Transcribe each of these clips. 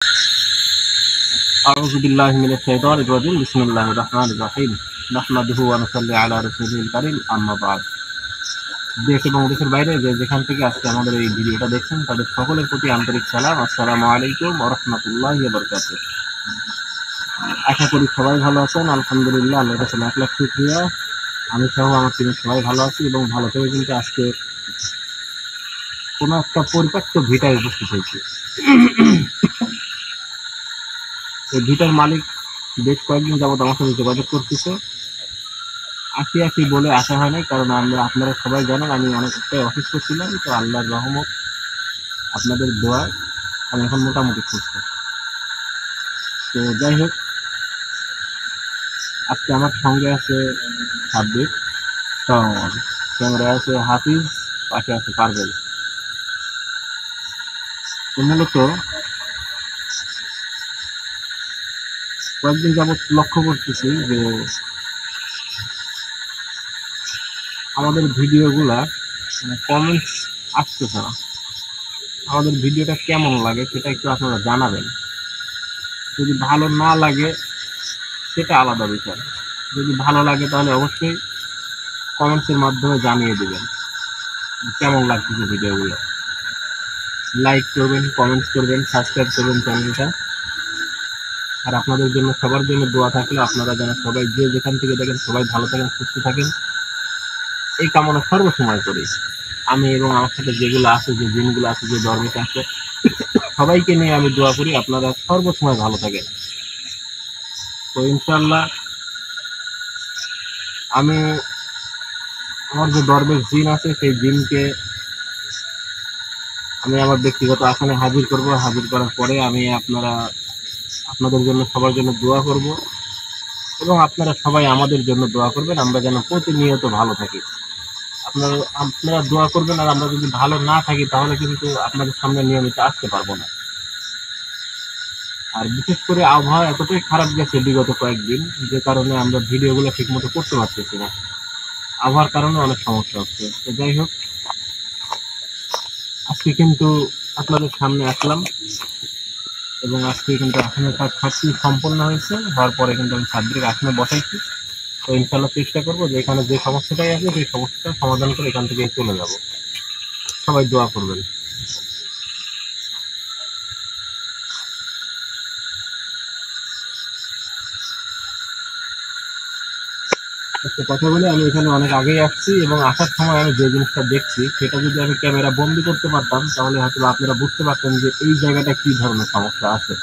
أعوذ بالله من الشيطان الرجيم بسم الله الرحمن الرحيم نحمده ونصلي على رسوله الكريم أما بعد দেশ এবং দেশের বাইরে যেখান থেকে আজকে আমাদের এই ভিডিওটা দেখছেন তাদের সকলের প্রতি আন্তরিক সালাম। আসসালামু আলাইকুম ওয়া রাহমাতুল্লাহি ওয়া বারাকাতুহু। আশা করি সবাই ভালো আছেন। আলহামদুলিল্লাহ, আল্লাহর কাছে লাখ লাখ শুকরিয়া। আমি সহ আমার টিমের সবাই ভালো আছি এবং ভালো থেকে কিন্তু আজকে কোনো একটা পরিত্যক্ত ভিটায় উপস্থিত হয়েছি। এই ভিটার মালিক বেশ কয়েকদিন যাবত আমার সাথে যোগাযোগ করতেছে। আসি বলে আসা হয় নাই, কারণ আপনারা সবাই জানেন আমি অনেকটাই অসুস্থ ছিলাম। তো আল্লাহর রহমত, আপনাদের দোয়ায় আমি এখন মোটামুটি সুস্থ। তো যাই হোক, আজকে আমার সঙ্গে আছে সাব্বির, ক্যামেরায় আছে হাফিজ, পাশে আছে পারভেজ। তো মূলত কয়েকদিন যাবত লক্ষ্য করতেছি যে আমাদের ভিডিওগুলা কমেন্টস আসতেছে না। আমাদের ভিডিওটা কেমন লাগে সেটা একটু আপনারা জানাবেন। যদি ভালো না লাগে সেটা আলাদা বিষয়, যদি ভালো লাগে তাহলে অবশ্যই কমেন্টসের মাধ্যমে জানিয়ে দেবেন কেমন লাগতেছে ভিডিওগুলো। লাইক করবেন, কমেন্টস করবেন, সাবস্ক্রাইব করবেন চ্যানেলটা। আর আপনাদের জন্য সবার জন্য দোয়া থাকলে আপনারা যেন সবাই যে যেখান থেকে দেখেন সবাই ভালো থাকেন, সুস্থ থাকেন, এই কামনা সর্বসময় করি। আমি এবং আমার সাথে যেগুলো আছে, যে দিনগুলো আছে, যে ধর্মিক আছে, সবাইকে নিয়ে আমি দোয়া করি আপনারা সর্বসময় ভালো থাকেন। তো ইনশাল্লাহ আমি আমার যে দরবেশ জিন আছে সেই জিনকে আমি আমার ব্যক্তিগত আসনে হাজির করব। হাজির করার পরে আমি আপনাদের জন্য সবার জন্য দোয়া করব এবং আপনারা সবাই আমাদের জন্য দোয়া করবেন, আমরা যেন প্রতিনিয়ত ভালো থাকি। আপনারা দোয়া করবেন, আর আমরা যদি ভালো না থাকি তাহলে কিন্তু আপনাদের সামনে নিয়মিত আসতে পারবো না। আর বিশেষ করে আবহাওয়া এতটাই খারাপ গেছে বিগত কয়েকদিন, যে কারণে আমরা ভিডিওগুলো ঠিক মতো করতে পারতেছি না। আবহাওয়ার কারণে অনেক সমস্যা হচ্ছে। তো যাই হোক, আজকে কিন্তু আপনাদের সামনে আসলাম এবং আজকে কিন্তু আসনের কাজ সবটি সম্পন্ন হয়েছে। হওয়ার পরে কিন্তু আমি সাব্বিরের আসনে বসাইছি। তো ইনশাল্লাহ চেষ্টা করবো যে এখানে যে সমস্যাটাই আছে সেই সমস্যাটা সমাধান করে এখান থেকে চলে যাব। সবাই দোয়া করবেন। একটা কথা বলি, আমি এখানে অনেক আগেই আসছি এবং আসার সময় আমি যে জিনিসটা দেখছি সেটা যদি আমি ক্যামেরা বন্দি করতে পারতাম তাহলে হয়তো আপনারা বুঝতে পারতেন যে এই জায়গাটা কি ধরনের সমস্যা আছে।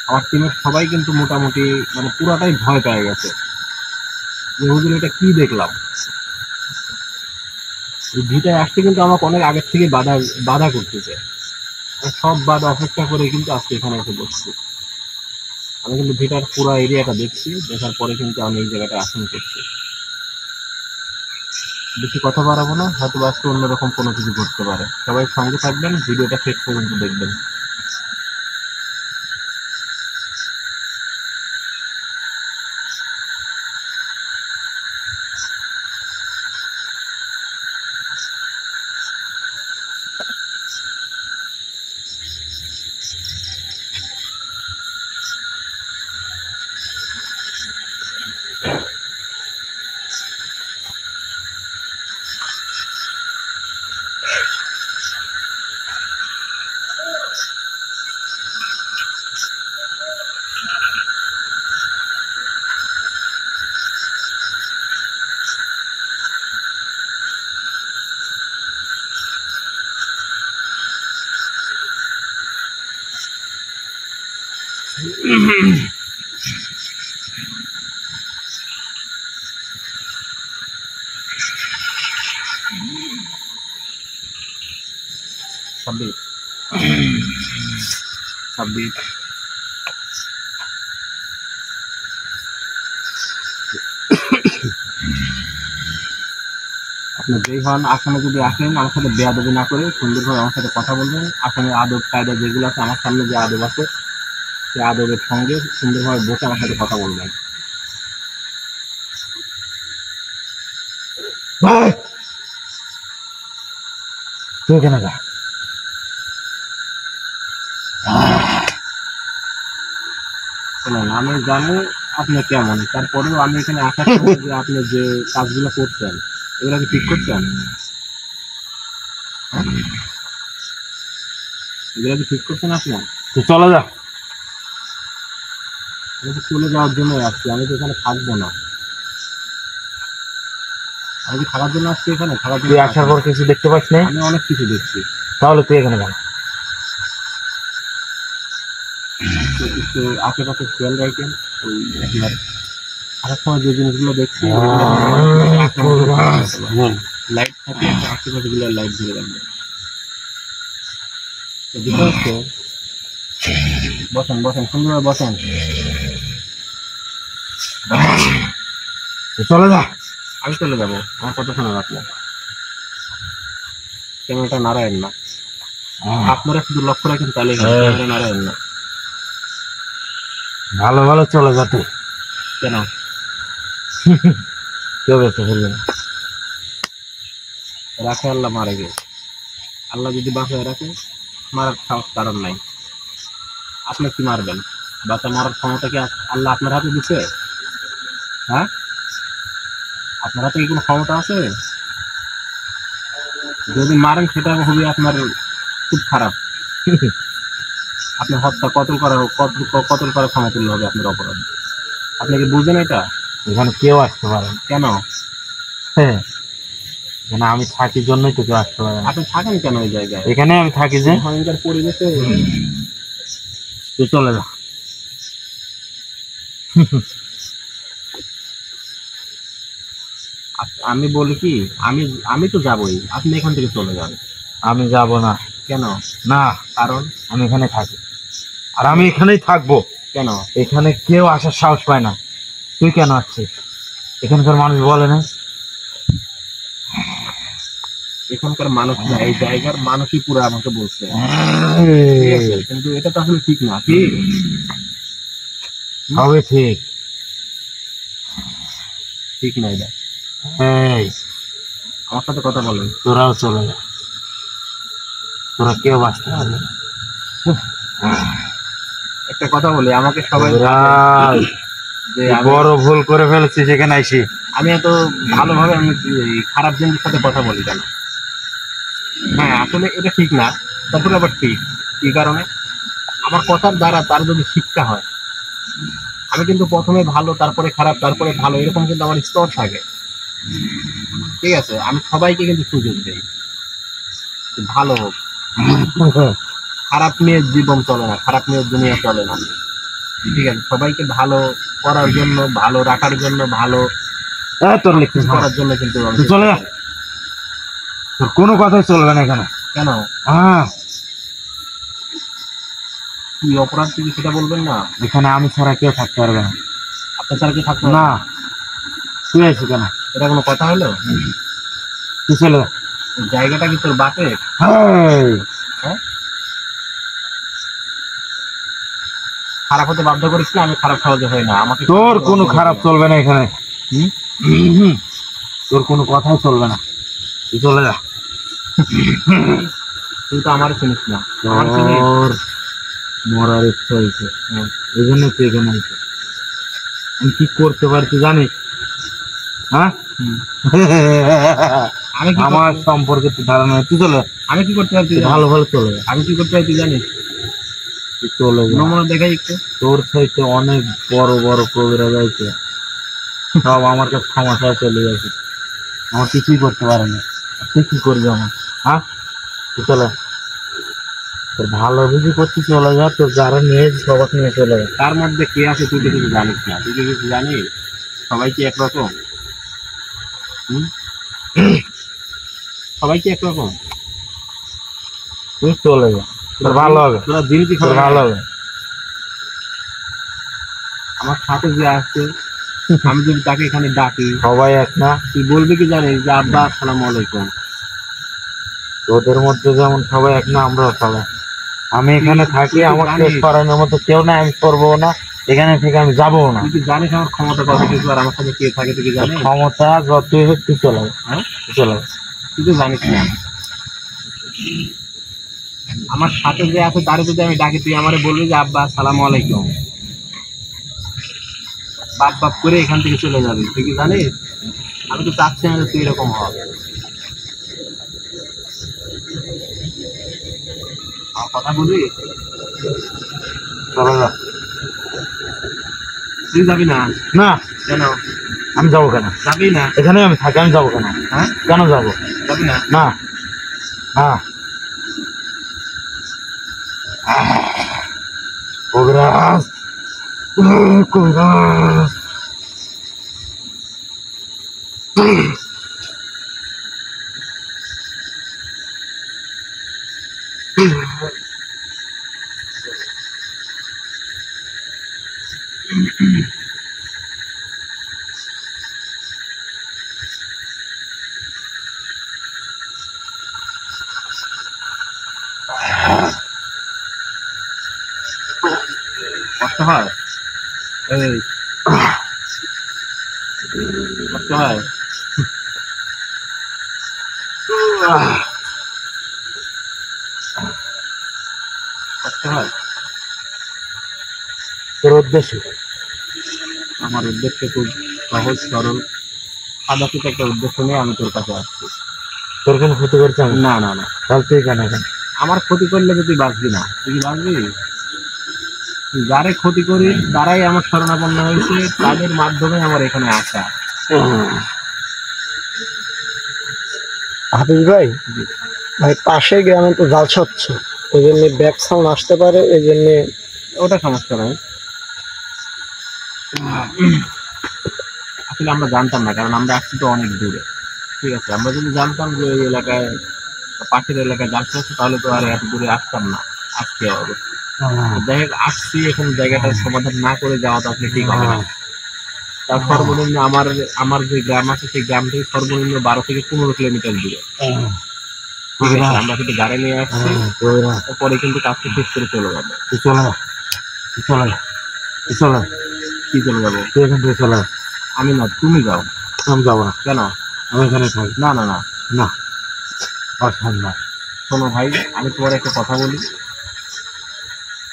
আমার টিমের সবাই কিন্তু মোটামুটি পুরাটাই ভয় পেয়ে গেছে যে হুজুর এটা কি দেখলাম। এই ভিটায় আসতে কিন্তু আমাকে অনেক আগের থেকে বাধা করতেছে। সব বাধা অপেক্ষা করে কিন্তু আজকে এখানে এসে বসছি। আমি কিন্তু ভিটার পুরো এরিয়াটা দেখছি, দেখার পরে কিন্তু আমি এই জায়গাটা আসন করছি। বেশি কথা বাড়াবো না, হয়তো আজকে অন্যরকম কোনো কিছু ঘটতে পারে। সবাই সঙ্গে থাকবেন, ভিডিওটা শেষ পর্যন্ত দেখবেন। সাব্বির, সাব্বির, আপনি যেই হন আসনে যদি আসেন, আমার সাথে বেয়াদবি না করে সুন্দরভাবে আমার সাথে কথা বলবেন। আসলে আদব কায়দা যেগুলো আছে, আমার সামনে যে আদব আছে সেই আদবের সঙ্গে সুন্দরভাবে বসে আমার সাথে কথা বলবেন। ভাই তুই কেন যা শোনেন, আমি জানি আপনি কেমন, তারপরেও আমি এখানে আসার সময় যে আপনি যে কাজগুলো করছেন এগুলো কি ঠিক করছেন? হ্যাঁ? এগুলো কি ঠিক করছেন আপনি? তুই চলে যা। আমি তো চলে যাওয়ার জন্য আসছি, আমি তো এখানে থাকবো না। আমি কি থাকার জন্য আসছি এখানে? থাকার জন্য তুই আসার পর কিছু দেখতে পাস না? আমি অনেক কিছু দেখছি। তাহলে তুই এখানে কেন? একটু আশেপাশে খেয়াল রাখেন। ওই আপনার আসার সময় যে জিনিসগুলো দেখছি লাইট থাকে, আশেপাশে গুলো লাইট ধরে রাখবেন। তো বুঝতে পারছো? বসেন বসেন, সুন্দরভাবে বসেন। তুই চলে যা। আমি চলে যাবো, আমার কথা শোনা রাখলেন। ক্যামেরাটা নাড়ায়েন না, আপনারা শুধু লক্ষ্য রাখেন, তাহলে ক্যামেরা নাড়ায়েন না। ভালো ভালো চলে যা তুই। কেন? কেউ বেঁচে ফেলবে না। রাখে আল্লাহ, মারে গে। আল্লাহ যদি বাঁচায় রাখে, মারার সাহস কারণ নাই। আপনি কি মারবেন? বাচ্চা মারার ক্ষমতা কি আল্লাহ আপনার হাতে দিচ্ছে? হ্যাঁ, আপনার হাতে কি কোনো ক্ষমতা আছে? যদি মারেন সেটা হবে আপনার খুব খারাপ। আপনি হত্যা কতল করার সমতুল্য হবে আপনার অপরাধ। আপনি কি বুঝেন এটা? এখানে কেউ আসতে পারে না। কেন? হ্যাঁ, এখানে আমি থাকি জন্যই তো কেউ আসতে পারে না। আপনি থাকেন কেন এই জায়গায়? এখানে আমি থাকি যে। ভয়ঙ্কর পরিবেশে তুই চলে যা। আমি বলি কি, আমি আমি তো যাবোই, আপনি এখান থেকে চলে যান। আমি যাব না। কেন? না, কারণ? আমি এখানে থাকি, আর আমি এখানেই থাকবো। কেন? এখানে কেউ আসার সাহস পায় না। তুই কেন আসছিস? এখানকার মানুষ বলে না? এখানকার মানুষ না, এই জায়গার মানুষই পুরো আমাকে বলছে। ঠিক আছে, কিন্তু এটা তো আসলে ঠিক না। কি হবে? ঠিক ঠিক না এটা। এই, আমার সাথে কথা বলেন। তোরাও চলে যা। তোরা কেউ বাঁচতে পারবে না। একটা কথা বলি, আমাকে সবাই তোরাই যে বড় ভুল করে ফেলেছিস এখানে আইসি। আমি এত ভালোভাবে আমি এই খারাপ জিনিসের সাথে কথা বলি কেন? হ্যাঁ, আসলে এটা ঠিক না, তারপরে আবার ঠিক। কি কারণে? আমার কথার দ্বারা তার যদি শিক্ষা হয়। আমি কিন্তু প্রথমে ভালো, তারপরে খারাপ, তারপরে ভালো, এরকম কিন্তু আমার স্তর থাকে। ঠিক আছে, আমি সবাইকে কিন্তু সুযোগ দিই যে ভালো হোক। খারাপ নিয়ে জীবন চলে না, খারাপ নিয়ে দুনিয়া চলে না। ঠিক আছে, সবাইকে ভালো করার জন্য, ভালো রাখার জন্য, ভালো তোর লিখতে করার জন্য কিন্তু আমি তুই চলে যা। তোর কোনো কথাই চলবে না এখানে। কেন? হ্যাঁ, কি অপরাধ কি সেটা বলবেন না? এখানে আমি ছাড়া কেউ থাকতে পারবে না। আপনার ছাড়া কি থাকতো না। তুই আছিস কেন? এটা কোনো কথা হলো? তুই চলে যা। জায়গাটা কি তোর বাপের? হ্যাঁ, খারাপ হতে বাধ্য করিস না, আমি খারাপ সহজে হয় না। আমাকে তোর কোনো খারাপ চলবে না এখানে। তোর কোনো কথাই চলবে না। তুই চলে যা। তুই তো আমার চিনিস না। আমার চিনিস? তোর মরার ইচ্ছা হয়েছে, এই জন্য তুই এখানে আইছিস। আমি কি করতে পারি তুই জানিস? হ্যাঁ, আমি কি আমার সম্পর্কে তুই ধারণা নেই। তুই চলে, আমি কি করতে পারি তুই ভালো ভালো চলে যা। আমি কি করতে পারি তুই জানিস? তুই চলে যা। নমুনা দেখাই একটু। তোর সাইতে অনেক বড় বড় কবিরা যাইছে, সব আমার কাছে ক্ষমা চায় চলে গেছে। আমার কিছুই করতে পারে না। তুই কি করবি আমার? হ্যাঁ, তুই চলে। তোর ভালো বুঝি করতে চলে যা। তোর যারা নিয়ে সবাই নিয়ে চলে যা। তার মধ্যে কে আছে তুই তো কিছু জানিস না। তুই কি কিছু জানিস? সবাই কি একরকম? সবাই কি একরকম? তুই চলে যা, তোর ভালো হবে। তোরা দিন কি তোর ভালো হবে। আমার সাথে যে আসছে, আমি যদি তাকে এখানে ডাকি, সবাই এক না। তুই বলবি কি জানিস যে আব্বা আসসালামু আলাইকুম। তোদের মধ্যে যেমন সবাই এক না, আমরাও সবাই। আমি এখানে থাকি, আমাকে সরানোর মতো কেউ না, আমি করবো না এখানে থেকে, আমি যাবো না। তুই কি জানিস আমার ক্ষমতা কত কিছু, আর আমার সাথে কে থাকে তুই কি জানিস? ক্ষমতা যতই হোক তুই চলে যা। হ্যাঁ, চলে যা। তুই তো জানিস না। আমার সাথে যে আছে তারে যদি আমি ডাকি, তুই আমারে বলবি যে আব্বা আসসালামু আলাইকুম। বাপ বাপ করে এখান থেকে চলে যাবি, তুই কি জানিস? আমি তো চাচ্ছি না যে তুই এরকম হ। আমার কথা বুঝি? চলো যা। তুই যাবি না? না, কেন আমি যাবো কেন? যাবি না? এখানে আমি থাকি, আমি যাবো কেন? হ্যাঁ, কেন যাবো? যাবি না? না না, কবিরাজ, কবিরাজ। কষ্ট হয়? এই কষ্ট হয়? কষ্ট হয়? তোর উদ্দেশ্য কি? আমার উদ্দেশ্য খুব সহজ সরল সাদাসিধে একটা উদ্দেশ্য নিয়ে আমি তোর কাছে আসছি। তোর কোনো ক্ষতি করছে আমি? না না না, তাহলে তুই কেন এখানে? আমার ক্ষতি করলে তো তুই বাঁচবি না। তুই কি বাঁচবি? তুই যারে ক্ষতি করিস তারাই আমার শরণাপন্ন হয়েছে, তাদের মাধ্যমে আমার এখানে আসা। হাফিজ ভাই, জি। ভাই পাশের গ্রামে তো জালসা হচ্ছে, ওই জন্য ব্যাক সাউন্ড আসতে পারে, এই জন্য ওটা সমস্যা নাই। আসলে আমরা জানতাম না, কারণ আমরা আসছি তো অনেক দূরে। ঠিক আছে, আমরা যদি জানতাম যে ওই এলাকায় বা পাশের এলাকায় জালসা হচ্ছে, তাহলে তো আর এত দূরে আসতাম না। আসতে হবে। যাই হোক, আসছি, এখন জায়গাটার সমাধান না করে যাওয়া তো আসলে ঠিক হবে না। তার সর্বনিম্ন আমার আমার যে গ্রাম আছে সেই গ্রাম থেকে সর্বনিম্ন 12 থেকে 15 কিলোমিটার দূরে। ঠিক আছে, আমরা কিন্তু গাড়ি নিয়ে আসছি, পরে কিন্তু কাজটা শেষ করে চলে যাবো। তুই চলে যা, তুই চলে যা, তুই চলে যা। কি চলে যাবো? তুই এখান থেকে চলে যা। আমি না, তুমি যাও। আমি যাবো না, কেন? আমি এখানে থাকি। না না না, না, অসম্ভব। শোনো ভাই, আমি তোমার একটা কথা বলি,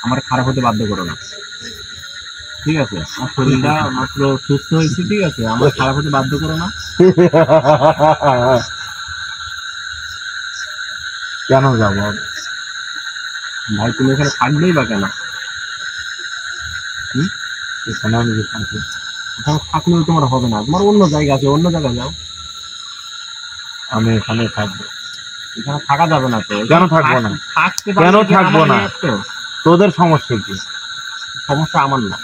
আমার খারাপ হতে বাধ্য করো না। ঠিক আছে, আমার শরীরটা মাত্র সুস্থ হয়েছে। ঠিক আছে, আমার খারাপ হতে বাধ্য করো না। কেন যাবো? ভাই তুমি এখানে থাকবেই বা কেন? এখানে আমি যে থাকি, এখানে থাকলেও তোমার হবে না, তোমার অন্য জায়গা আছে, অন্য জায়গায় যাও। আমি এখানে থাকবো। এখানে থাকা যাবে না তো। কেন থাকবো না? থাকতে কেন পারলে কি থাকবো আমার না? নিয়ে আসতো? তোদের সমস্যা কি? সমস্যা আমার না,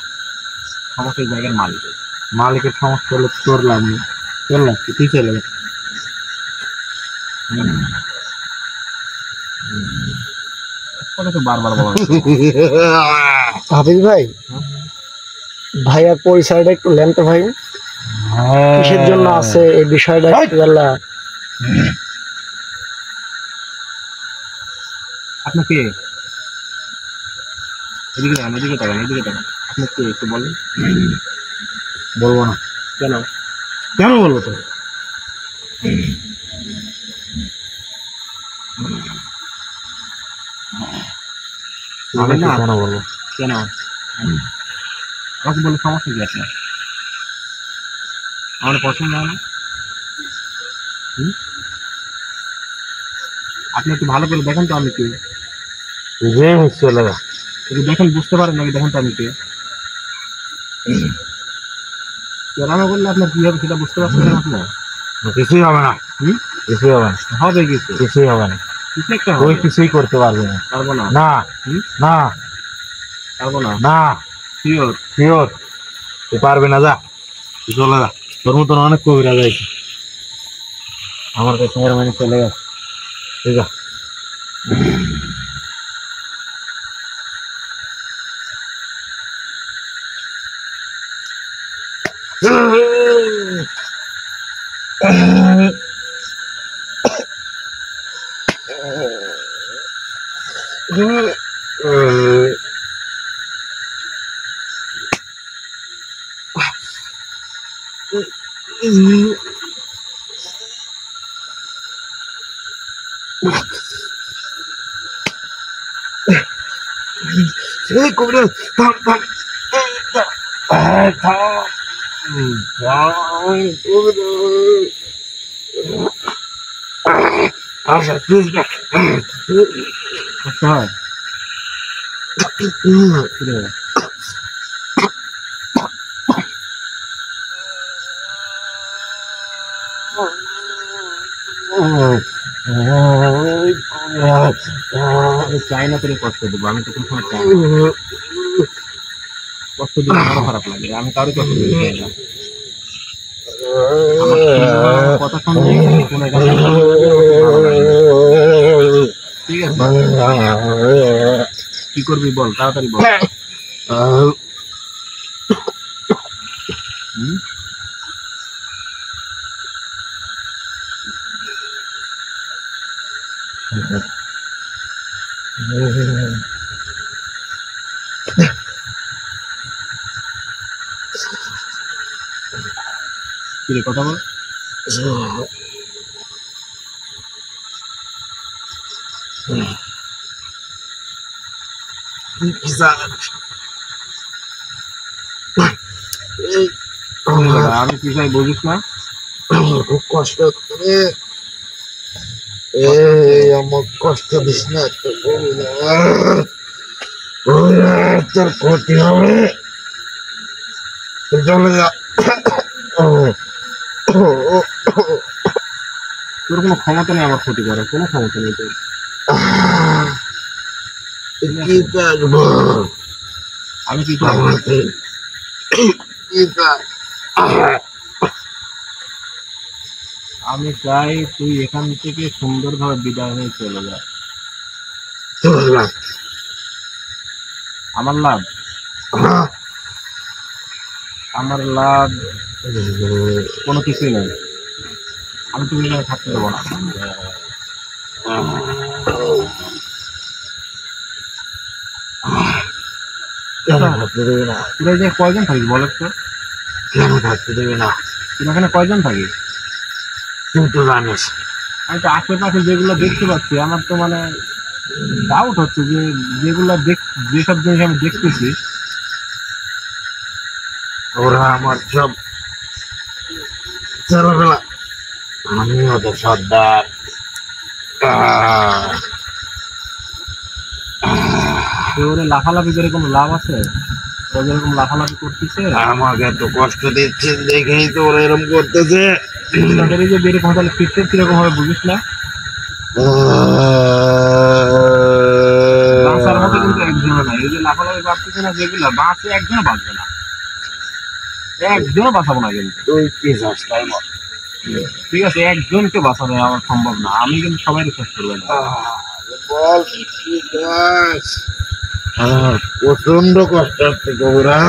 সমস্যা এই জায়গার মালিক। মালিকের সমস্যা হলে তোর লাভ নেই, তোর লাভ কি? তুই চলে যা। কথা তো বারবার বলা হাফিজ ভাই, ভাইয়ার পরিচয়টা একটু লেন তো ভাই, কিসের জন্য আছে এই বিষয়টা একটু বললা। আপনি কে? এদিকে যান, এদিকে তাকান, এদিকে তাকান। আপনি কে একটু বলেন। বলবো না। কেন? কেন বলবো তো? আমি না। কেন বলবো? কেন? আমাকে বলে সমস্যা কি আপনার? আমার পছন্দ হয় না। আপনি একটু ভালো করে দেখেন তো আমি কে। যে চলে যা। একটু দেখেন, বুঝতে পারেন নাকি? দেখেন তো আমি কে। কেরানো করলে আপনার কি হবে সেটা বুঝতে পারছেন না আপনি? কিছুই হবে না, হুম? কিছুই হবে না, হবে কিছু, কিছুই হবে না। কিছু একটা তুই হবে। কিছুই করতে পারবি না। পারবো না। না হুম? না পারবো না। না, শিওর? শিওর তুই পারবি না। যা, তুই চলে যা। তোর মতন অনেক কবিরা যাইছে, আমার কাছে মেরে মানে চলে গেছে। ঠিক আছে, কবিরা থাম থাম থাম। আচ্ছা প্লিজ না কষ্ট হয়? কি রে? আমি চাই না তোর কষ্ট দেবো, আমি তো কোনো সময় চাই না। কষ্ট দিলে আমারও খারাপ লাগে, আমি কারোর কষ্ট দিতে চাই না। আমার সুন্দরভাবে আমার কথা শুনলে কোনো এখানে ভালো লাগে না। ঠিক আছে, কি করবি বল, তাড়াতাড়ি বল। হুম? কি রে, কথা বল। আমি কি চাই বুঝিস না? খুব কষ্ট করে এই আমার কষ্ট দিস না তোর ক্ষতি হবে চলে যা তোর কোনো ক্ষমতা নেই আমার ক্ষতি করার, কোনো ক্ষমতা নেই তোর। কি থাকবো আমি কি করবো? কি থাক আমি চাই তুই এখান থেকে সুন্দরভাবে বিদায় হয়ে চলে যা। তোর লাগ আমার লাভ? আমার লাভ কোনো কিছুই নেই। আমি তুমি এখানে থাকতে দেবো না। কেন থাকতে দেবে না তুই যে কয়জন থাকিস বলো তো? কেন থাকতে দেবে না তুই এখানে কয়জন থাকিস? তুই তো জানিস আমি তো আশেপাশে যেগুলো দেখতে পাচ্ছি আমার তো মানে ডাউট হচ্ছে যে যেগুলো যেসব জিনিস আমি দেখতেছি ওরা আমার সব ছেলেবেলা আমি ওদের সর্দার ওরে লাফালাফি করে কোনো লাভ আছে? ওরা যেরকম লাফালাফি করতেছে আমাকে এত কষ্ট দিচ্ছে দেখেই তো ওরা এরকম করতেছে তাদের এই যে বেড়ে তাহলে ফিটনেস কিরকম হবে বুঝিস না? বাঁচার মতো কিন্তু একজনও নাই। এই যে লাফালাফি বাড়তেছে না যেগুলো, বাঁচে একজনও বাঁচবে না, একজনও বাঁচাবো না কিন্তু। তুই কি চাস তাই বল ঠিক আছে, একজনকে বাঁচানো আমার সম্ভব না, আমি কিন্তু সবাই শেষ করবো না। বল কি চাস প্রচন্ড কষ্ট হচ্ছে গৌরা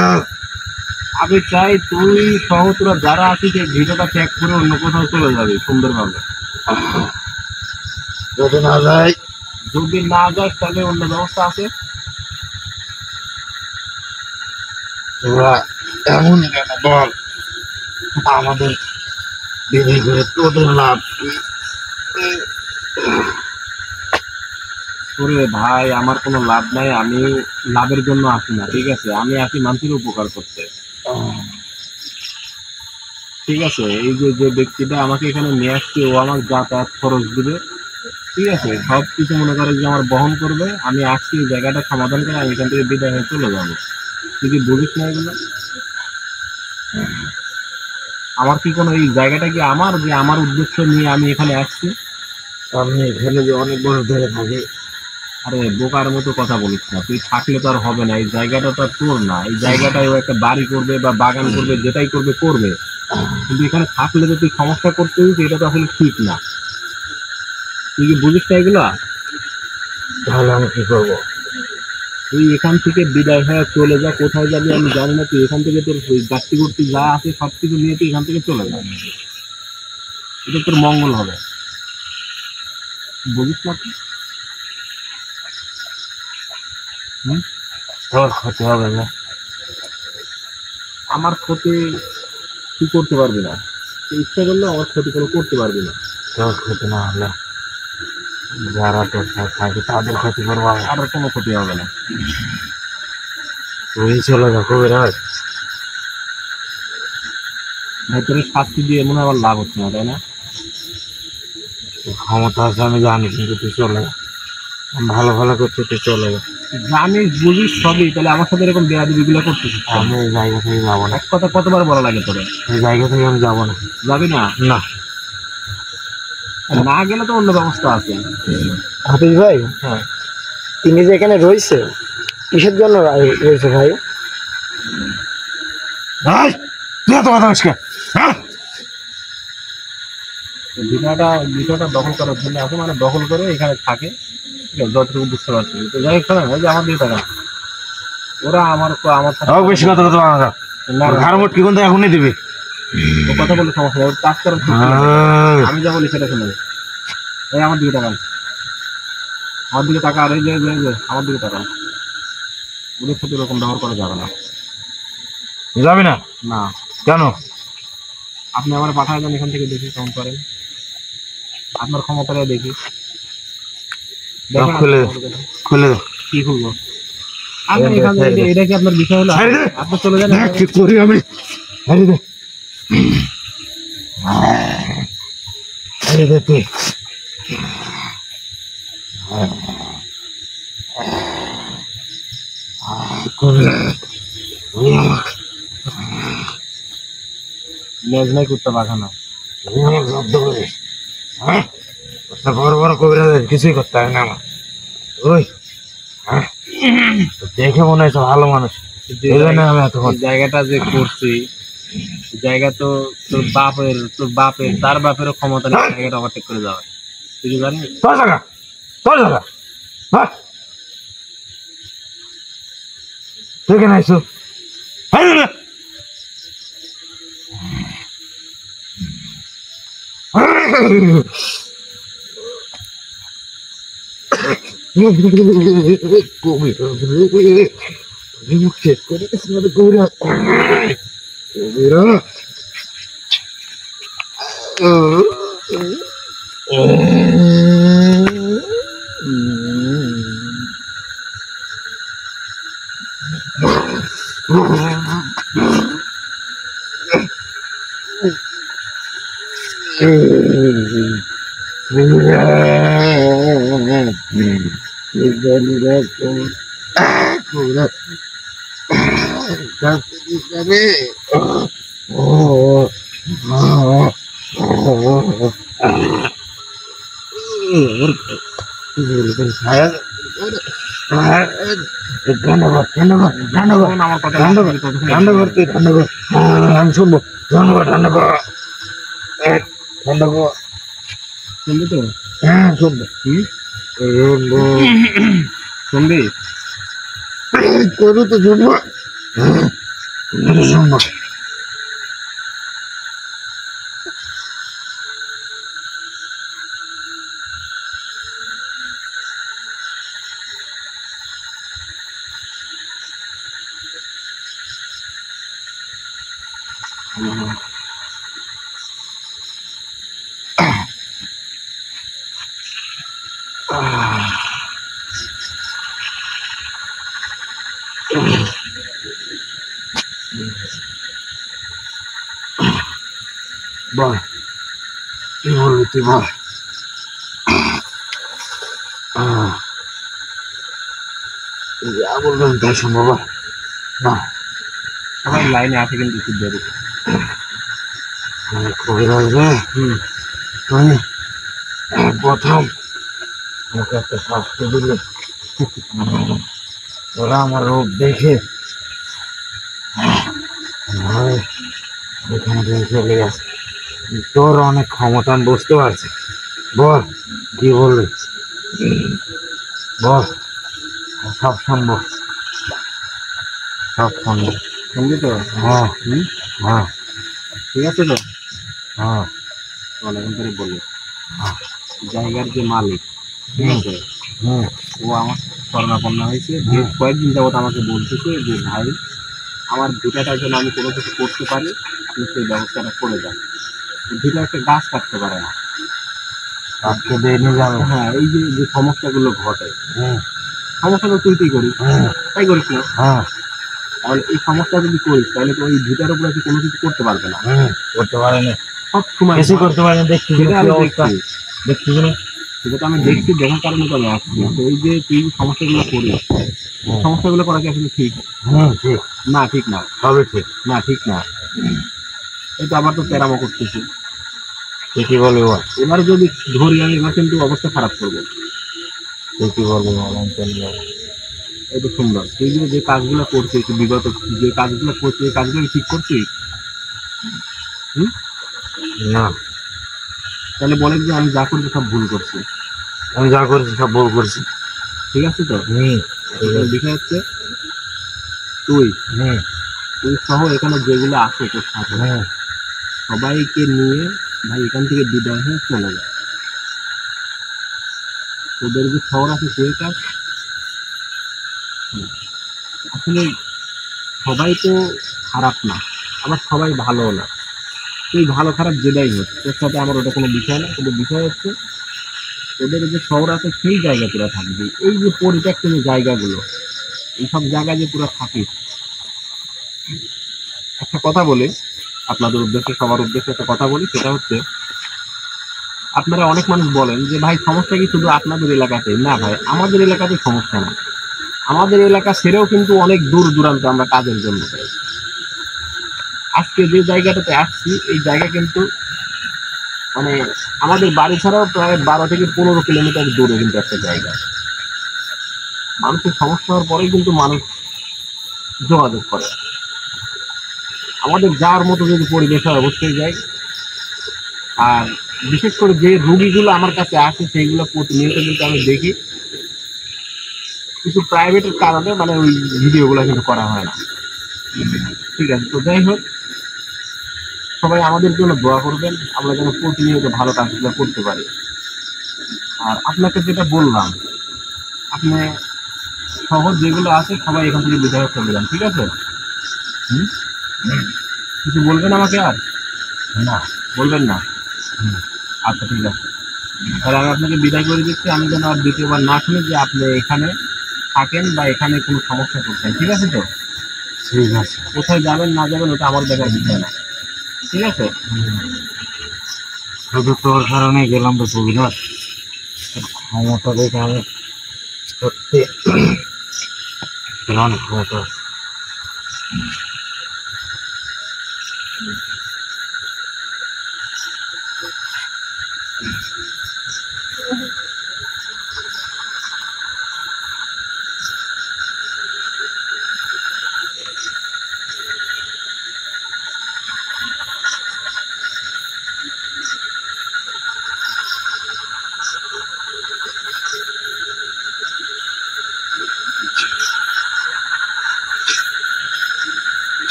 আমি চাই তুই সহ তোরা যারা আছিস এই ভিডিওটা ত্যাগ করে অন্য কোথাও চলে যাবে সুন্দরভাবে। যদি না যাই যদি না যাস তাহলে অন্য ব্যবস্থা আছে। তোরা এমন কেন বল আমাদের বিধি করে তোদের লাভ কি ওরে ভাই, আমার কোনো লাভ নাই, আমি লাভের জন্য আসি না। ঠিক আছে, আমি আসি মানুষের উপকার করতে। ঠিক আছে, এই যে যে ব্যক্তিটা আমাকে এখানে নিয়ে আসছে ও আমার যাতায়াত খরচ দিবে। ঠিক আছে, সব কিছু মনে করে যে আমার বহন করবে। আমি আসছি এই জায়গাটা সমাধান করে আমি এখান থেকে বিদায় হয়ে চলে যাবো। তুই কি বুঝিস না এগুলো? আমার কি কোনো এই জায়গাটা কি আমার, যে আমার উদ্দেশ্য নিয়ে আমি এখানে আসছি? আমি এখানে যে অনেক বড় ধরে থাকি আরে বোকার মতো কথা বলিস না, তুই থাকলে তো আর হবে না, এই জায়গাটা তো আর তোর না। এই জায়গাটায় ও একটা বাড়ি করবে বা বাগান করবে, যেটাই করবে করবে, কিন্তু এখানে থাকলে তো তুই সমস্যা করতেছিস, এটা তো আসলে ঠিক না। তুই কি বুঝিস না এগুলা? তাহলে আমি কি করবো তুই এখান থেকে বিদায় হয়ে চলে যা, কোথায় যাবি আমি জানি না। তুই এখান থেকে তোর গাছটি করতে যা আছে সব কিছু নিয়ে তুই এখান থেকে চলে যা, এটা তোর মঙ্গল হবে। বুঝিস না তুই? তোর ক্ষতি হবে না আমার ক্ষতি তুই করতে পারবি না, তুই ইচ্ছা করলে আমার ক্ষতি কোনো করতে পারবি না। তোর ক্ষতি না হলে যারা তোর সাথে থাকে তাদের ক্ষতি করবো আমি। আর কোনো ক্ষতি হবে না। তুই চলে যা কবিরাজ ভেতরে শাস্তি দিয়ে মনে হয় আমার লাভ হচ্ছে না, তাই না? ক্ষমতা আছে আমি জানি, কিন্তু তুই চলে যা। আমি ভালো ভালো করছি, তুই চলে যা। জানিস বুঝিস সবই, তাহলে আমার সাথে এরকম বেয়াদবি গুলো করতেছিস কেন? আমি এই জায়গা থেকে যাবো না, এক কথা কতবার বলা লাগে তোরে? এই জায়গা থেকে আমি যাবো না। যাবি না? না, না গেলে তো অন্য ব্যবস্থা আছে। হাফিজ ভাই, হ্যাঁ, তিনি যে এখানে রয়েছে কিসের জন্য রয়েছে ভাই? এই, তুই এত কথা বলিস কেন? হ্যাঁ? বিষয়টা দখল করার জন্য এখন মানে দখল করে এখানে থাকে, ঠিক আছে, যতটুকু বুঝতে পারছি। তো যাই হোক, শোনেন, ওই যে আমার দিকে তাকান, ওরা আমার সাথে ও, বেশি কথা কথা বলা না। না, ওর ঘাড় মোট কি কোন এখনই দিবি? ও কথা বলে সমস্যা নেই, ওর কাজ করার ঠিক নেই। আমি যা বলি সেটা শুনে, এই আমার দিকে তাকান, আমার দিকে তাকা, আর এই যে আমার দিকে তাকান। ওদের সাথে এরকম ব্যবহার করা যাবে না। যাবি না? না, কেন? আপনি আমার পাঠায় দেন, এখান থেকে দেখি কেমন করেন, আপনার ক্ষমতাটা দেখি। দেখেন খুলে দে, আপনি ক্ষমতা। খুলে দে। কি খুলবো? আপনি এখান থেকে এটা কি আপনার বিষয় হলো? ছাড়ি দে। আপনি চলে যান। দেখ কি করি আমি। ছাড়ি দে। ছাড়ি দে তুই। কবি, তুই আমাকে লেজ নাই কুত্তা পাখানো। জব্দ করিস। হ্যাঁ, তোর বড় বড় কবিরাজের কিছুই করতে হয় না আমার। ওই, হ্যাঁ, দেখে মনে হচ্ছে ভালো মানুষ, এই জন্য আমি এত এই জায়গাটা যে করছি, জায়গা তো তোর বাপের তার বাপেরও ক্ষমতা নেই জায়গাটা ওভারটেক করে যাবে। তুই কি জানিস? তোর জায়গা, তোর জায়গা। হ্যাঁ, তুই কেন আইসু? ধন্যবাদ, ধন্যবাদ, ধন্যবাদ, আমার কথা ধন্যবাদ, ধন্যবাদ, তুই ধন্যবাদ। আমি শুনবো। ধন্যবাদ, ধন্যবাদ, ধন্যবাদ। শুনবি তো? হ্যাঁ, শুনবো। শুনবি? করবো তো, শুনবো। শুনবো। বল, কি বলবি তুই বল। যা বলবেন তাই শুনবো, বল। না, সবাই লাইনে আছে কিন্তু খুব দেরি। কবিরাজ রে, তুই প্রথম আমাকে একটা শাস্তি দিলে, ওরা আমার রূপ দেখে ভয়ে এখান থেকে চলে গেছে। তোর অনেক ক্ষমতা আমি বুঝতে পারছি। বল, কি বলবি বল, সব শুনবো, সব শুনবো। শুনবি তো? হ্যাঁ, হ্যাঁ, ঠিক আছে তো? হ্যাঁ, চল এখন করে বলি। জায়গার যে মালিক, ঠিক আছে, হুম, ও আমার শরণাপন্ন হয়েছে। বেশ কয়েকদিন যাবত আমাকে বলতেছে যে ভাই, আমার ভিটাটার জন্য আমি কোনো কিছু করতে পারি, আপনি সেই ব্যবস্থাটা করে দেন। ভিটা একটা গাছ কাটতে পারে না। আজকে দিয়ে নিয়ে যাবো। হ্যাঁ, এই যে যে সমস্যাগুলো ঘটে, হুম, সমস্যাটা তুই করিস, হুম, তাই করিস না? হ্যাঁ, তাহলে এই সমস্যা যদি করিস তাহলে তো ওই ভিটার উপরে তুই কোনো কিছু করতে পারবে না। করতে পারেনি, সব সময় কিছু করতে পারেনি। দেখছি সেটা আমি অবস্থা, দেখছি, দেখছি না। সেটা তো আমি দেখছি, দেখার কারণে তো আমি আসছি। তো এই যে তুই সমস্যাগুলো করিস, সমস্যাগুলো করা কি আসলে ঠিক? ঠিক না, ঠিক না। সবই ঠিক। না, ঠিক না। এই তো আবার তো প্যারামো করতেছি। ঠিকই বলবি বল, এবারে যদি ধরি আমি, এবার কিন্তু অবস্থা খারাপ করবো। ঠিকই বলবি বল, আমি চলে যাবো। এই তো সুন্দর, তুই যে কাজগুলো করছিস, বিগত যে কাজগুলো করছিস, এই কাজগুলো ঠিক করছিস? না, তাহলে বলে যে আমি যা করছি সব ভুল করছি। আমি যা করছি সব ভুল করছি। ঠিক আছে তো? ঠিক আছে। বিষয় হচ্ছে তুই হুম তুই সহ এখানে যেগুলো আছে তোর সাথে, হুম সবাইকে নিয়ে ভাই এখান থেকে বিদায় হয়ে চলে যায়। তোদের যে শহর আছে তুই কাজ, আসলে সবাই তো খারাপ না, আবার সবাই ভালো না। তুই ভালো খারাপ যেটাই হোক, তোর সাথে আমার ওটা কোনো বিষয় না। কিন্তু বিষয় হচ্ছে তোদের যে শহর আছে সেই জায়গা তোরা থাকবি। এই যে পরিত্যক্ত যে জায়গাগুলো, এইসব জায়গায় যে তোরা থাকিস। একটা কথা বলি আপনাদের উদ্দেশ্যে, সবার উদ্দেশ্যে একটা কথা বলি, সেটা হচ্ছে আপনারা অনেক মানুষ বলেন যে ভাই সমস্যা কি শুধু আপনাদের এলাকাতে? না ভাই, আমাদের এলাকাতে সমস্যা না। আমাদের এলাকা ছেড়েও কিন্তু অনেক দূর দূরান্ত আমরা কাজের জন্য যাই। আজকে যে জায়গাটাতে আসছি এই জায়গা কিন্তু মানে আমাদের বাড়ি ছাড়াও প্রায় 12 থেকে 15 কিলোমিটার দূরে কিন্তু একটা জায়গা। মানুষের সমস্যা হওয়ার পরেই কিন্তু মানুষ যোগাযোগ করে। আমাদের যাওয়ার মতো যদি পরিবেশ হয় অবশ্যই যাই। আর বিশেষ করে যে রুগীগুলো আমার কাছে আসে সেইগুলো প্রতিনিয়ত কিন্তু আমি দেখি। কিছু প্রাইভেটের কারণে মানে ওই ভিডিওগুলো কিন্তু করা হয় না। ঠিক আছে, তো যাই হোক, সবাই আমাদের জন্য দোয়া করবেন, আমরা যেন প্রতিনিয়ত ভালো কাজগুলো করতে পারি। আর আপনাকে যেটা বললাম, আপনি শহর যেগুলো আছে সবাই এখান থেকে বিদায় চলে যান, ঠিক আছে? হুম? কিছু বলবেন আমাকে আর? না, বলবেন না? আচ্ছা, ঠিক আছে, তাহলে আমি আপনাকে বিদায় করে দিচ্ছি। আমি যেন আর দ্বিতীয়বার না শুনি যে আপনি এখানে থাকেন বা এখানে কোনো সমস্যা করছেন। ঠিক আছে তো? ঠিক আছে। কোথায় যাবেন না যাবেন ওটা আমার দেখার বিষয় না। ঠিক আছে? শুধু তোর কারণে গেলাম তো কবিরাজ, ক্ষমতা দেখে আমি সত্যি অনেক ক্ষমতা।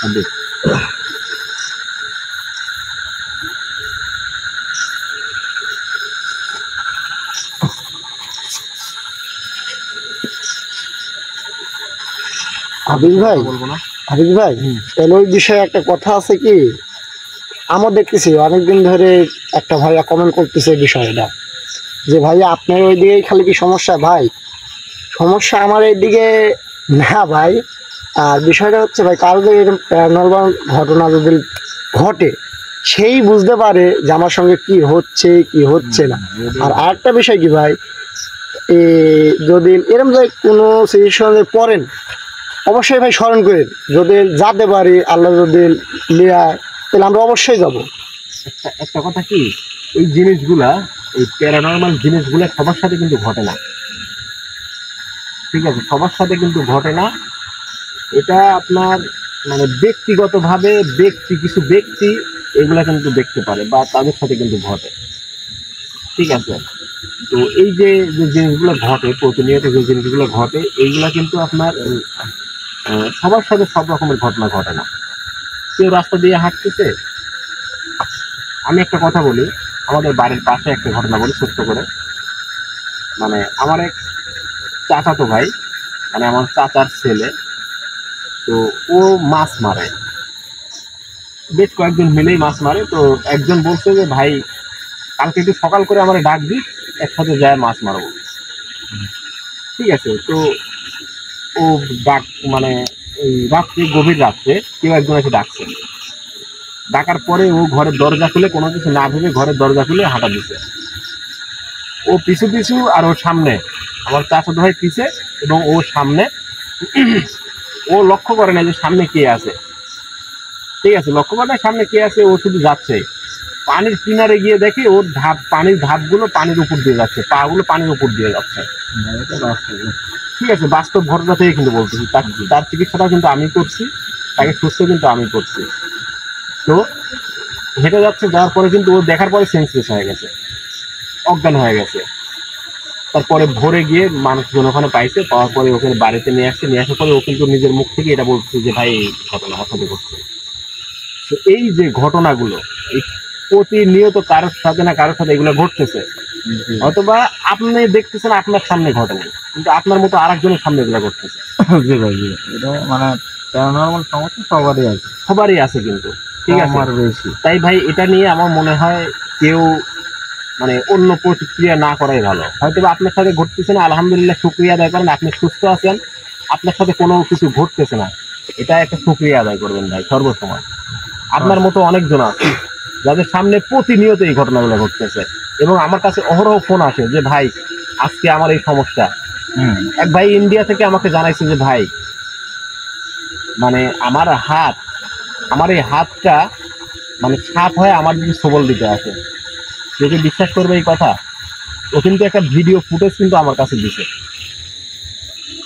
আবে, হাবিব ভাই, বলবো না। হাবিব ভাই, তাহলে ওই বিষয়ে একটা কথা আছে কি, আমার দেখতেছি অনেকদিন ধরে একটা ভাইয়া কমেন্ট করতেছে এই বিষয়টা, যে ভাইয়া আপনার ওই দিকেই খালি কি সমস্যা? ভাই সমস্যা আমার এইদিকে না ভাই। আর বিষয়টা হচ্ছে ভাই, কারো যদি এরকম প্যারানর্মাল ঘটনা যদি ঘটে, সেই বুঝতে পারে যে আমার সঙ্গে কি হচ্ছে কি হচ্ছে না। আর আরেকটা বিষয় কি ভাই, যদি এরকম যদি কোনো সিচুয়েশনে পড়েন, অবশ্যই ভাই স্মরণ করেন, যদি যেতে পারি আল্লাহ যদি লিয়া, তাহলে আমরা অবশ্যই যাব। একটা কথা কি, এই জিনিসগুলা, এই প্যারানর্মাল জিনিসগুলা সবার সাথে কিন্তু ঘটে না। ঠিক আছে, সবার সাথে কিন্তু ঘটে না। এটা আপনার মানে ব্যক্তিগতভাবে কিছু ব্যক্তি এগুলা কিন্তু দেখতে পারে বা তাদের সাথে কিন্তু ঘটে। ঠিক আছে, তো এই যে যে জিনিসগুলো ঘটে, প্রতিনিয়ত যে জিনিসগুলো ঘটে, এইগুলা কিন্তু আপনার সবার সাথে সব রকমের ঘটনা ঘটে না। কেউ রাস্তা দিয়ে হাঁটতেছে, আমি একটা কথা বলি, আমাদের বাড়ির পাশে একটা ঘটনা বলি সত্য করে। মানে আমার এক চাচাতো ভাই, মানে আমার চাচার ছেলে, তো ও মাছ মারে, বেশ কয়েকজন মিলেই মাছ মারে। তো একজন বলছে যে ভাই কালকে একটু সকাল করে আমার ডাক দিস, একসাথে যায় মাছ মারবো। ঠিক আছে, তো ও ডাক মানে এই রাত্রে, গভীর রাত্রে কেউ একজন এসে ডাকছে। ডাকার পরে ও ঘরের দরজা খুলে, কোনো কিছু না ভেবে ঘরের দরজা খুলে হাঁটা দিছে। ও পিছু পিছু, আর ওর সামনে আমার চাচাতো ভাই পিছে, এবং ও সামনে। ও লক্ষ্য করে না যে সামনে কে আছে, ঠিক আছে, লক্ষ্য করে না সামনে কে আছে, ও শুধু যাচ্ছে। পানির কিনারে গিয়ে দেখে ওর পানির ধাপগুলো পানির উপর দিয়ে যাচ্ছে, পা গুলো পানির উপর দিয়ে যাচ্ছে। ঠিক আছে, বাস্তব ঘটনা থেকে কিন্তু বলতেছি। তার চিকিৎসাটা কিন্তু আমি করছি, তাকে সুস্থ কিন্তু আমি করছি। তো হেঁটে যাচ্ছে, যাওয়ার পরে কিন্তু ও দেখার পরে সেন্সলেস হয়ে গেছে, অজ্ঞান হয়ে গেছে। তারপরে ভোরে গিয়ে মানুষজন ওখানে পাইছে, পাওয়ার পরে ওখানে বাড়িতে নিয়ে আসছে। নিয়ে আসার পরে ও কিন্তু নিজের মুখ থেকে এটা বলছে যে ভাই এই ঘটনা আমার সাথে ঘটছে। তো এই যে ঘটনাগুলো, এই প্রতিনিয়ত কারোর সাথে না কারোর সাথে এগুলো ঘটতেছে, অথবা আপনি দেখতেছেন আপনার সামনে ঘটনা, কিন্তু আপনার মতো আরেকজনের সামনে এগুলো ঘটতেছে। জি ভাই, জি, এটা মানে প্যারানর্মাল সমস্যা সবারই আছে কিন্তু, ঠিক আছে। আমার বেশি তাই ভাই এটা নিয়ে আমার মনে হয় কেউ মানে অন্য প্রতিক্রিয়া না করাই ভালো। হয়তো আপনার সাথে ঘটতেছে না, আলহামদুলিল্লাহ শুকরিয়া আদায় করেন, আপনি সুস্থ আছেন, আপনার সাথে কোনো কিছু ঘটতেছে না, এটা একটা শুকরিয়া আদায় করবেন ভাই সর্বসময়। আপনার মতো অনেকজন আছে যাদের সামনে প্রতিনিয়ত এই ঘটনাগুলো ঘটতেছে, এবং আমার কাছে অহরহ ফোন আসে যে ভাই আজকে আমার এই সমস্যা। এক ভাই ইন্ডিয়া থেকে আমাকে জানাইছে যে ভাই মানে আমার এই হাতটা মানে সাপ হয়ে আমার যদি সবল দিতে আসে, যদি বিশ্বাস করবে এই কথা, ও কিন্তু একটা ভিডিও ফুটেজ কিন্তু আমার কাছে দিছে।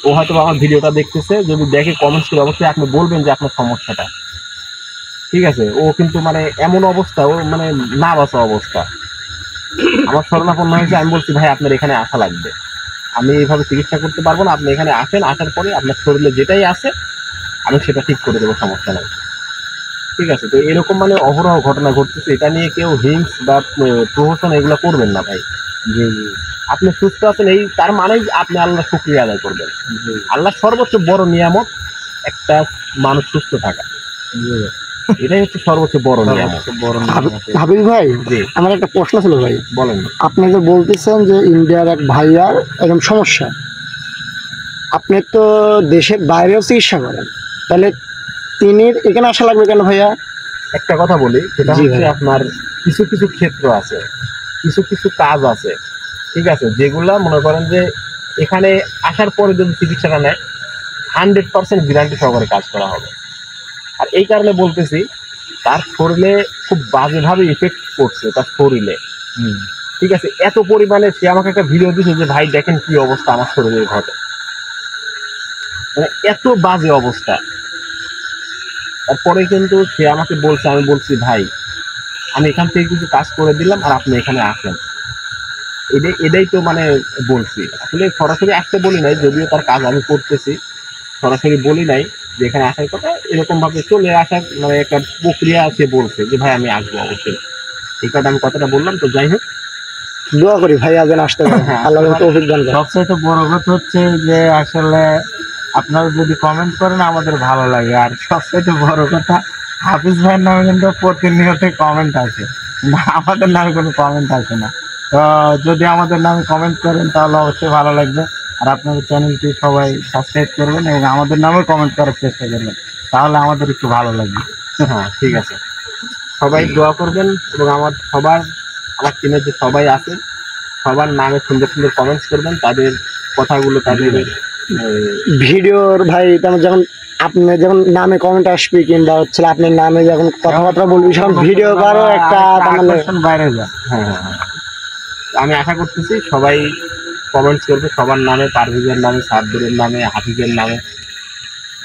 ও হয়তো আমার ভিডিওটা দেখতেছে, যদি দেখে কমেন্টস করে অবশ্যই আপনি বলবেন যে আপনার সমস্যাটা, ঠিক আছে। ও কিন্তু মানে এমন অবস্থা, ও মানে না বাঁচা অবস্থা, আমার শরণাপন্ন হয়েছে। আমি বলছি ভাই আপনার এখানে আসা লাগবে, আমি এইভাবে চিকিৎসা করতে পারবো না, আপনি এখানে আসেন, আসার পরে আপনার শরীরে যেটাই আছে আমি সেটা ঠিক করে দেবো, সমস্যা নাই, ঠিক আছে। তো এরকম মানে অহরহ ঘটনা ঘটতেছে, এটা নিয়ে কেউ হিংস বা প্রহসন এগুলো করবেন না ভাই। জি জি, আপনি সুস্থ আছেন এই তার মানেই আপনি আল্লাহ শুকরিয়া আদায় করবেন। আল্লাহ সর্বোচ্চ বড় নিয়ামত একটা মানুষ সুস্থ থাকা, এটাই হচ্ছে সর্বোচ্চ বড় নিয়ামত। হাবিব ভাই, জি আমার একটা প্রশ্ন ছিল ভাই। বলেন। আপনি যে বলতেছেন যে ইন্ডিয়ার এক ভাইয়ার এরকম সমস্যা, আপনি তো দেশের বাইরেও চিকিৎসা করেন, তাহলে তিনি এখানে আসা লাগবে কেন ভাইয়া? একটা কথা বলি, সেটা জি হচ্ছে ভাই। আপনার কিছু কিছু ক্ষেত্র আছে, কিছু কিছু কাজ আছে, ঠিক আছে, যেগুলা মনে করেন যে এখানে আসার পরে যদি চিকিৎসাটা নেয় 100% গ্যারান্টি সহকারে কাজ করা হবে। আর এই কারণে বলতেছি, তার শরীরে খুব বাজেভাবে ইফেক্ট পড়ছে তার শরীরে, ঠিক আছে। এত পরিমাণে সে আমাকে একটা ভিডিও দিয়েছে যে ভাই দেখেন কি অবস্থা আমার শরীরের ঘটে, মানে এত বাজে অবস্থা। তারপরে কিন্তু সে আমাকে বলছে, আমি বলছি ভাই আমি এখান থেকে কিছু কাজ করে দিলাম আর আপনি এখানে আসেন, এটাই তো মানে বলছি। আসলে সরাসরি আসতে বলি নাই, যদিও তার কাজ আমি করতেছি, সরাসরি বলি নাই যে এখানে আসার কথা। এরকম ভাবে চলে আসার মানে একটা প্রক্রিয়া সে বলছে যে ভাই আমি আসবো অবশ্যই, এই কারণে আমি কথাটা বললাম। তো যাই হোক, দোয়া করি ভাই যেন আসতে পারেন, আল্লাহ তৌফিক দান করেন। সবচেয়ে বড় কথা হচ্ছে যে আসলে আপনারা যদি কমেন্ট করেন আমাদের ভালো লাগে, আর সবচেয়ে বড় কথা হাফিজ ভাইয়ের নামে কিন্তু প্রতিনিয়ত কমেন্ট আসে না, আমাদের নামে কোনো কমেন্ট আসে না। তো যদি আমাদের নামে কমেন্ট করেন তাহলে অবশ্যই ভালো লাগবে, আর আপনাদের চ্যানেলটি সবাই সাবস্ক্রাইব করবেন এবং আমাদের নামেও কমেন্ট করার চেষ্টা করবেন, তাহলে আমাদের একটু ভালো লাগবে। হ্যাঁ ঠিক আছে, সবাই দোয়া করবেন, এবং আমার টিমের যে সবাই আছে সবার নামে সুন্দর সুন্দর কমেন্টস করবেন, তাদের কথাগুলো তাদের ভিডিওর ভাই তেমন যখন আপনি যখন নামে কমেন্ট আসবে কিংবা হচ্ছে আপনার নামে যখন কথাবার্তা বলবি তখন ভিডিও কারো একটা মানে বাইরে যায়। হ্যাঁ হ্যাঁ হ্যাঁ, আমি আশা করতেছি সবাই কমেন্টস করবে সবার নামে, পারভেজের নামে, সাব্বিরের নামে, হাফিজের নামে।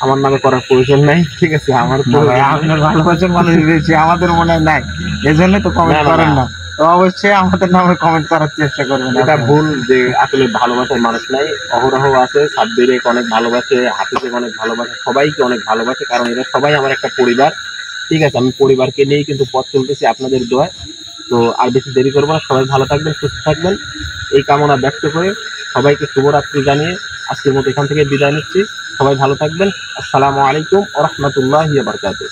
আমার নামে করার প্রয়োজন নাই, ঠিক আছে। আমার আপনার ভালোবাসার মানুষ বেশি আমাদের মনে হয় নাই, এজন্য তো কমেন্ট করেন না। তো অবশ্যই আমাদের নামে কমেন্ট করার চেষ্টা করবেন। এটা ভুল যে আসলে ভালোবাসার মানুষ নাই, অহরহ আছে। সাব্বিরে অনেক ভালোবাসে, হাফিজে অনেক ভালোবাসে, সবাইকে অনেক ভালোবাসে, কারণ এরা সবাই আমার একটা পরিবার, ঠিক আছে। আমি পরিবারকে নিয়েই কিন্তু পথ চলতেছি আপনাদের দোয়ায়। তো আর বেশি দেরি করবো না, সবাই ভালো থাকবেন, সুস্থ থাকবেন, এই কামনা ব্যক্ত করে সবাইকে শুভরাত্রি জানিয়ে আজকের মতো এখান থেকে বিদায় নিচ্ছি। সবাই ভালো থাকবেন। আসসালামু আলাইকুম ওয়া রাহমাতুল্লাহি ওয়া বারাকাতুহু।